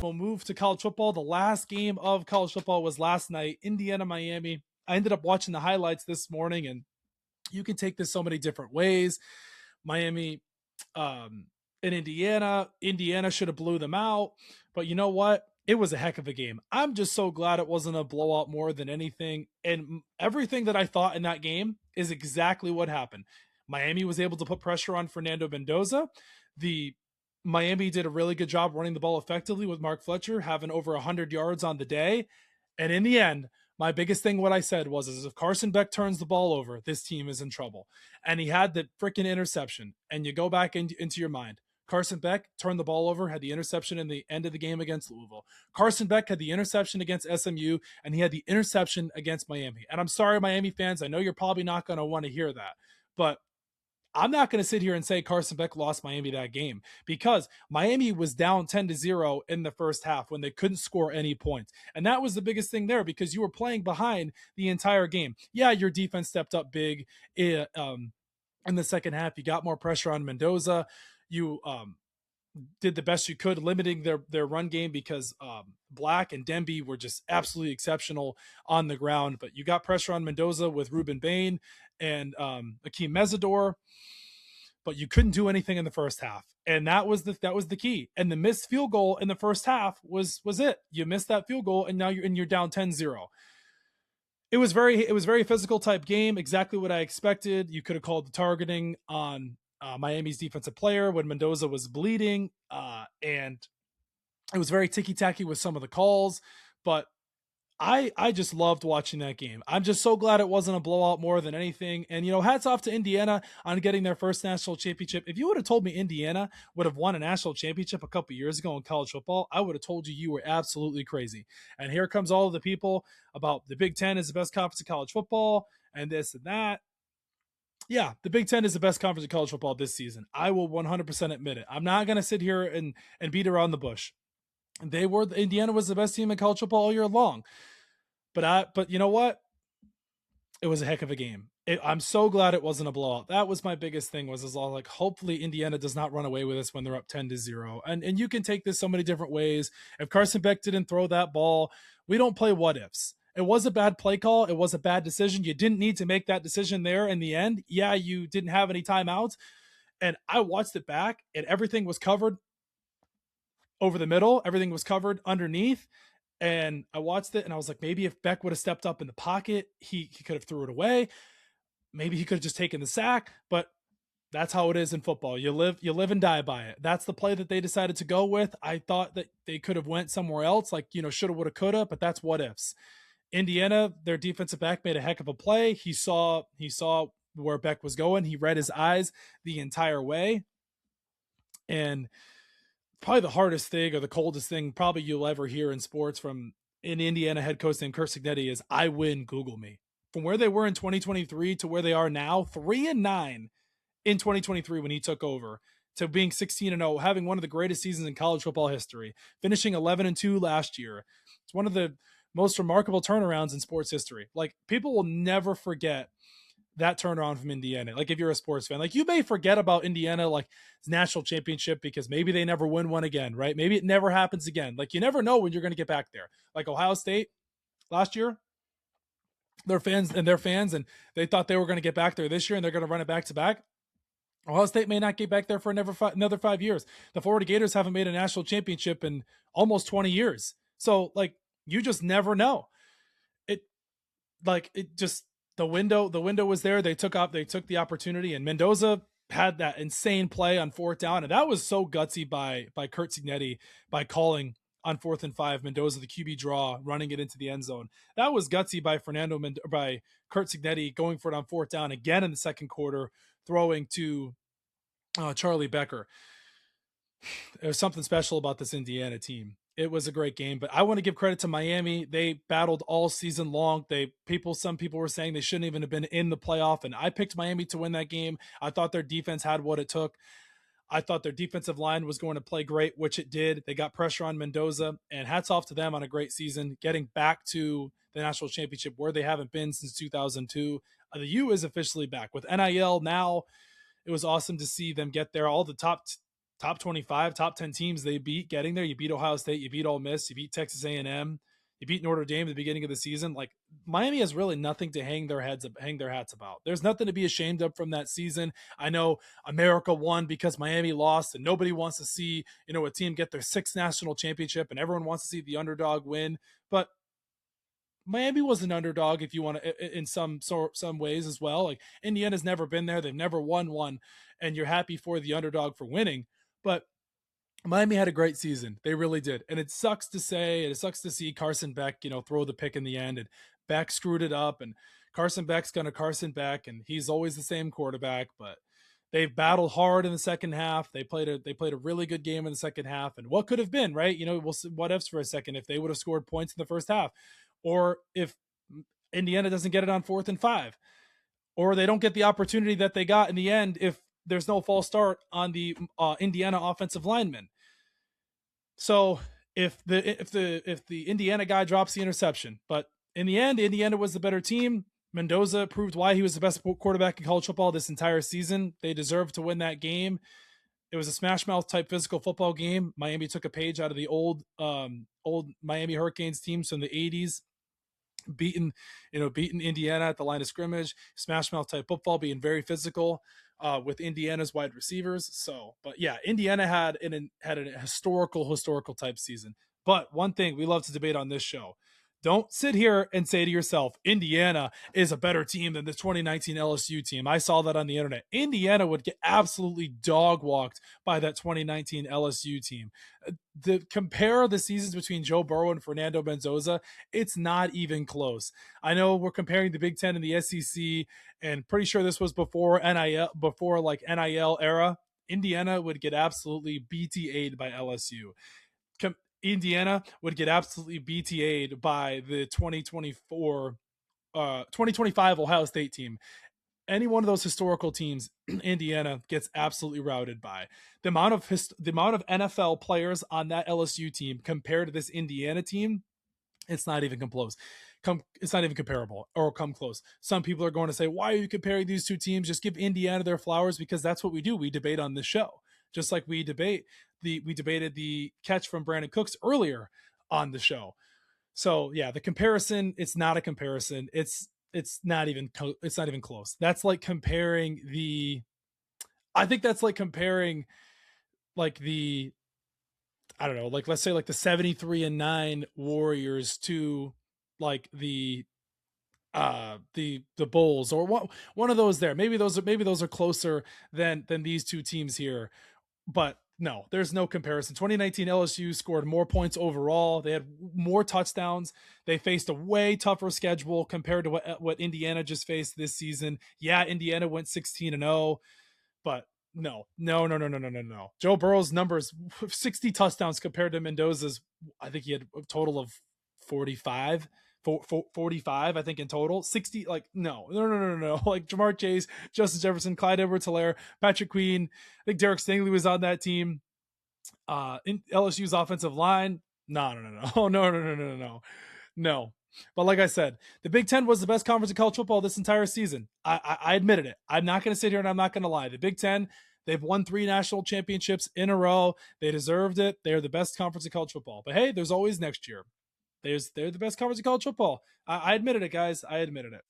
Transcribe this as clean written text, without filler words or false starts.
we'll move to college football. The last game of college football was last night, Indiana, Miami. I ended up watching the highlights this morning, and you can take this so many different ways. Miami in Indiana should have blew them out. But you know what? It was a heck of a game. I'm just so glad it wasn't a blowout more than anything. And everything that I thought in that game is exactly what happened. Miami was able to put pressure on Fernando Mendoza. The Miami did a really good job running the ball effectively with Mark Fletcher, having over 100 yards on the day. And in the end, my biggest thing, what I said was, is if Carson Beck turns the ball over, this team is in trouble. And he had the freaking interception. And you go back into your mind. Carson Beck turned the ball over, had the interception in the end of the game against Louisville. Carson Beck had the interception against SMU, and he had the interception against Miami. And I'm sorry, Miami fans, I know you're probably not going to want to hear that. But I'm not going to sit here and say Carson Beck lost Miami that game, because Miami was down 10-0 in the first half when they couldn't score any points. And that was the biggest thing there, because you were playing behind the entire game. Yeah, your defense stepped up big in the second half. You got more pressure on Mendoza. You did the best you could limiting their run game, because Black and Demby were just absolutely exceptional on the ground. But you got pressure on Mendoza with Ruben Bain and Akeem Mesidor, but you couldn't do anything in the first half. And that was the key. And the missed field goal in the first half was it. You missed that field goal, and now you're down 10-0. It was very physical type game, exactly what I expected. You could have called the targeting on Miami's defensive player when Mendoza was bleeding, and it was very ticky-tacky with some of the calls, but I just loved watching that game. I'm just so glad it wasn't a blowout more than anything. And, hats off to Indiana on getting their first national championship. If you would have told me Indiana would have won a national championship a couple years ago in college football, I would have told you were absolutely crazy. And here comes all of the people about the Big Ten is the best conference in college football and this and that. Yeah, the Big Ten is the best conference in college football this season. I will 100% admit it. I'm not going to sit here and beat around the bush. Indiana was the best team in college football all year long. But you know what? It was a heck of a game. I'm so glad it wasn't a blowout. That was my biggest thing, was all like, hopefully Indiana does not run away with this when they're up 10-0. And you can take this so many different ways. If Carson Beck didn't throw that ball, we don't play what ifs. It was a bad play call. It was a bad decision. You didn't need to make that decision there in the end. Yeah, you didn't have any timeouts. And I watched it back, and everything was covered over the middle. Everything was covered underneath. And I watched it, and I was like, maybe if Beck would have stepped up in the pocket, he could have threw it away. Maybe he could have just taken the sack. But that's how it is in football. You live and die by it. That's the play that they decided to go with. I thought that they could have went somewhere else, like, shoulda, woulda, coulda, but that's what ifs. Indiana, their defensive back made a heck of a play. He saw where Beck was going. He read his eyes the entire way. And probably the hardest thing, or the coldest thing probably you'll ever hear in sports from an Indiana head coach named Curt Cignetti is, I win, Google me. From where they were in 2023 to where they are now, 3-9 in 2023 when he took over, to being 16-0, having one of the greatest seasons in college football history, finishing 11-2 last year. It's one of the most remarkable turnarounds in sports history. Like, people will never forget that turnaround from Indiana. Like, if you're a sports fan, like, you may forget about Indiana, like, national championship, because maybe they never win one again, right? Maybe it never happens again. Like, you never know when you're going to get back there. Like Ohio State last year, their fans, and they thought they were going to get back there this year, and they're going to run it back to back. Ohio State may not get back there for another 5 years. The Florida Gators haven't made a national championship in almost 20 years. So, like, you just never know. The window was there. They took the opportunity, and Mendoza had that insane play on 4th down. And that was so gutsy by Curt Cignetti, by calling on 4th and 5, Mendoza, the QB draw, running it into the end zone. That was gutsy by by Curt Cignetti, going for it on 4th down again in the second quarter, throwing to Charlie Becker. There's something special about this Indiana team. It was a great game, but I want to give credit to Miami. They battled all season long. Some people were saying they shouldn't even have been in the playoff, and I picked Miami to win that game. I thought their defense had what it took. I thought their defensive line was going to play great, which it did. They got pressure on Mendoza, and hats off to them on a great season, getting back to the national championship where they haven't been since 2002. The U is officially back with NIL now. It was awesome to see them get there. All the top top 25, top 10 teams they beat getting there. You beat Ohio State, you beat Ole Miss, you beat Texas A&M, you beat Notre Dame at the beginning of the season. Like Miami has really nothing to hang their hats about. There's nothing to be ashamed of from that season. I know America won because Miami lost, and nobody wants to see, a team get their sixth national championship, and everyone wants to see the underdog win. But Miami was an underdog, if you want to, in some ways as well. Like Indiana's never been there; they've never won one, and you're happy for the underdog for winning. But Miami had a great season; they really did. And it sucks to say, and it sucks to see Carson Beck, throw the pick in the end, and Beck screwed it up. And Carson Beck's gonna Carson Beck, and he's always the same quarterback, but. They've battled hard in the second half. They played a really good game in the second half. And what could have been, right? We'll see what ifs for a second if they would have scored points in the first half, or if Indiana doesn't get it on 4th and 5, or they don't get the opportunity that they got in the end if there's no false start on the Indiana offensive lineman. So if the Indiana guy drops the interception, but in the end, Indiana was the better team. Mendoza proved why he was the best quarterback in college football this entire season. They deserved to win that game. It was a smash mouth type physical football game. Miami took a page out of the old Miami Hurricanes teams from the 80s, beating Indiana at the line of scrimmage, smash mouth type football, being very physical with Indiana's wide receivers. So, but yeah, Indiana had a historical type season. But one thing we love to debate on this show: don't sit here and say to yourself, Indiana is a better team than the 2019 LSU team. I saw that on the internet. Indiana would get absolutely dog walked by that 2019 LSU team. Compare the seasons between Joe Burrow and Fernando Mendoza, it's not even close. I know we're comparing the Big Ten and the SEC, and pretty sure this was before NIL era. Indiana would get absolutely BTA'd by LSU. Indiana would get absolutely BTA'd by the 2025 Ohio State team. Any one of those historical teams, Indiana gets absolutely routed by. The amount of NFL players on that LSU team compared to this Indiana team, it's not even close. It's not even comparable or come close. Some people are going to say, why are you comparing these two teams? Just give Indiana their flowers, because that's what we do. We debate on this show. Just like we debated the catch from Brandon Cooks earlier on the show. So yeah, the comparison, it's not a comparison. It's not even close. That's like comparing I don't know, like let's say like the 73-9 Warriors to like the Bulls, or one of those there. Maybe those are closer than these two teams here. But no, there's no comparison. 2019 LSU scored more points overall. They had more touchdowns. They faced a way tougher schedule compared to what Indiana just faced this season. Yeah, Indiana went 16-0, but no. Joe Burrow's numbers, 60 touchdowns compared to Mendoza's. I think he had a total of 45. 45, I think, in total. 60, like, no. Like Jamar Chase, Justin Jefferson, Clyde Edwards-Helaire, Patrick Queen. I think Derek Stingley was on that team. In LSU's offensive line, no. But like I said, the Big Ten was the best conference in college football this entire season. I admitted it. I'm not going to sit here and I'm not going to lie. The Big Ten, they've won 3 national championships in a row. They deserved it. They're the best conference in college football. But hey, there's always next year. They're the best conference in college football. I admitted it, guys. I admitted it.